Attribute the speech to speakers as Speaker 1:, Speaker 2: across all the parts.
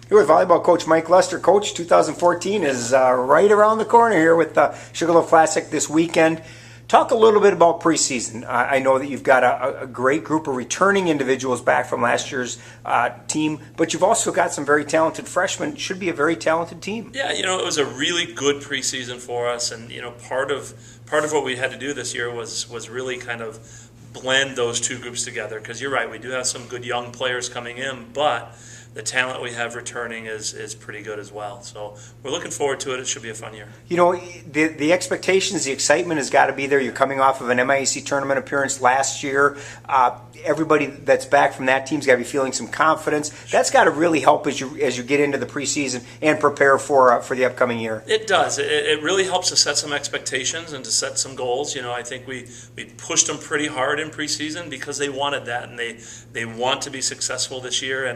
Speaker 1: Here with volleyball coach Mike Lester. Coach, 2014 is right around the corner here with the Sugarloaf Classic this weekend. Talk a little bit about preseason. I know that you've got a great group of returning individuals back from last year's team, but you've also got some very talented freshmen. It should be a very talented team.
Speaker 2: Yeah, it was a really good preseason for us, and part of what we had to do this year was really kind of blend those two groups together. Because you're right, we do have some good young players coming in, but the talent we have returning is pretty good as well. So we're looking forward to it. It should be a fun year.
Speaker 1: The expectations, the excitement has got to be there. You're coming off of an MIAC tournament appearance last year. Everybody that's back from that team's got to be feeling some confidence. That's got to really help as you get into the preseason and prepare for the upcoming year.
Speaker 2: It does. It really helps to set some expectations and to set some goals. I think we pushed them pretty hard in preseason because they wanted that, and they want to be successful this year,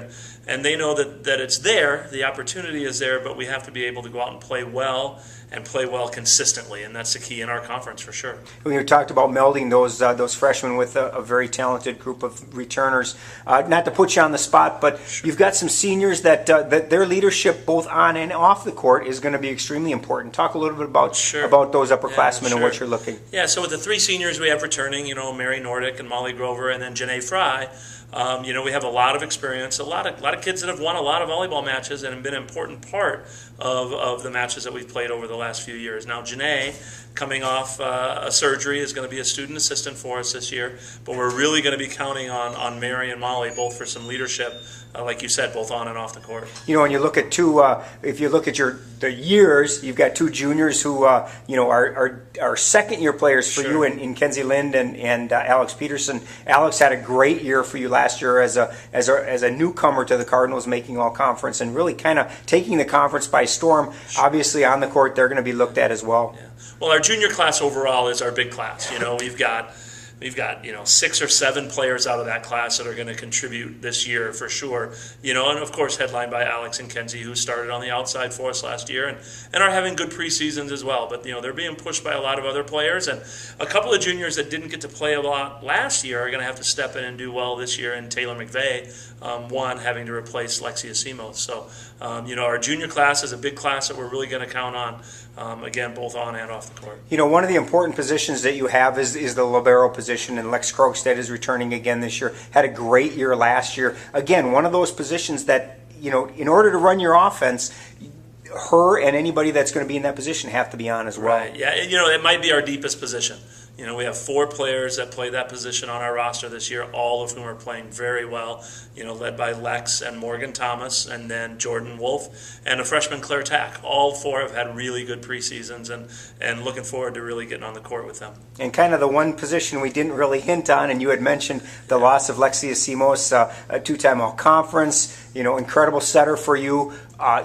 Speaker 2: and they know that it's there, the opportunity is there, but we have to be able to go out and play well consistently, and that's the key in our conference for sure.
Speaker 1: When you talked about melding those freshmen with a very talented group of returners, not to put you on the spot, but
Speaker 2: sure.
Speaker 1: You've got some seniors that their leadership both on and off the court is going to be extremely important. Talk a little bit about those upperclassmen and what you're looking.
Speaker 2: Yeah, so with the three seniors we have returning, Mary Nordick and Molly Grover, and then Janae Fry. We have a lot of experience, a lot of kids that have won a lot of volleyball matches and have been an important part of the matches that we've played over the last few years. Now, Janae, coming off a surgery, is going to be a student assistant for us this year, but we're really going to be counting on Mary and Molly both for some leadership, like you said, both on and off the court.
Speaker 1: When you look at if you look at the years, you've got two juniors who are second-year players for you in Kenzie Lind and Alex Peterson. Alex had a great year for you last year as a newcomer to the Cardinals, making all-conference and really kind of taking the conference by storm. Sure. Obviously, on the court, they're going to be looked at as well.
Speaker 2: Yeah. Well, our junior class overall is our big class. We've got 6 or 7 players out of that class that are going to contribute this year for sure. And of course headlined by Alex and Kenzie, who started on the outside for us last year and are having good preseasons as well. But they're being pushed by a lot of other players, and a couple of juniors that didn't get to play a lot last year are going to have to step in and do well this year. And Taylor McVeigh, one having to replace Lexia Simos. So our junior class is a big class that we're really going to count on. Again, both on and off the court.
Speaker 1: One of the important positions that you have is the libero position, and Lex Krogstad is returning again this year. Had a great year last year. Again, one of those positions that, in order to run your offense, her and anybody that's going to be in that position have to be on as well.
Speaker 2: Right. Yeah, it might be our deepest position. We have 4 players that play that position on our roster this year, all of whom are playing very well, led by Lex and Morgan Thomas, and then Jordan Wolf, and a freshman, Claire Tack. All 4 have had really good preseasons, and looking forward to really getting on the court with them. And
Speaker 1: kind of the one position we didn't really hint on, and you had mentioned the loss of Lexia Simos, a 2-time All-Conference, incredible setter for you.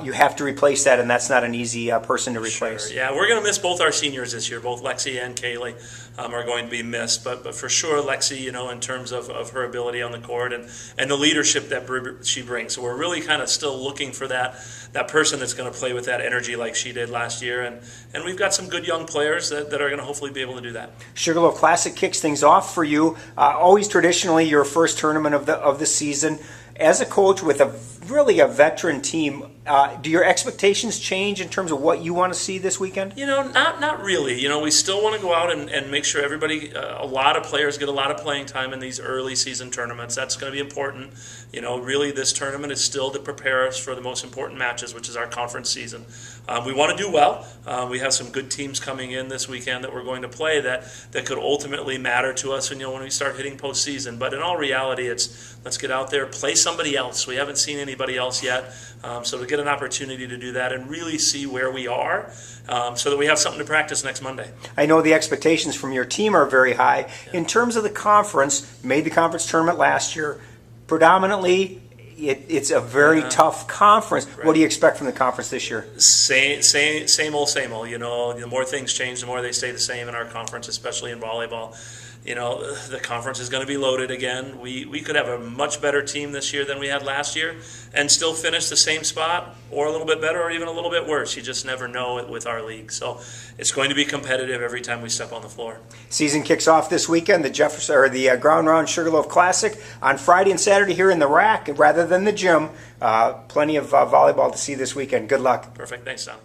Speaker 1: You have to replace that, and that's not an easy person to replace.
Speaker 2: Sure. Yeah, we're going to miss both our seniors this year. Both Lexi and Kaylee are going to be missed. But for sure, Lexi, in terms of her ability on the court and the leadership that she brings. So we're really kind of still looking for that person that's going to play with that energy like she did last year. And we've got some good young players that are going to hopefully be able to do that.
Speaker 1: Sugarloaf Classic kicks things off for you. Always traditionally your first tournament of the season. As a coach with a veteran team, do your expectations change in terms of what you want to see this weekend?
Speaker 2: Not really. We still want to go out and make sure everybody, a lot of players get a lot of playing time in these early season tournaments. That's going to be important. Really this tournament is still to prepare us for the most important matches, which is our conference season. We want to do well. We have some good teams coming in this weekend that we're going to play that could ultimately matter to us when we start hitting postseason. But in all reality, it's let's get out there, play somebody else. We haven't seen anybody else yet. So to get an opportunity to do that and really see where we are so that we have something to practice next Monday.
Speaker 1: I know the expectations from your team are very high. Yeah. In terms of the conference, made the conference tournament last year, predominantly it's a very tough conference. Right. What do you expect from the conference this year?
Speaker 2: Same old. The more things change, the more they stay the same in our conference, especially in volleyball. the conference is going to be loaded again. We could have a much better team this year than we had last year and still finish the same spot or a little bit better or even a little bit worse. You just never know it with our league. So it's going to be competitive every time we step on the floor.
Speaker 1: Season kicks off this weekend, the Ground Round Sugarloaf Classic on Friday and Saturday here in the rack rather than the gym. Plenty of volleyball to see this weekend. Good luck.
Speaker 2: Perfect. Thanks, Tom.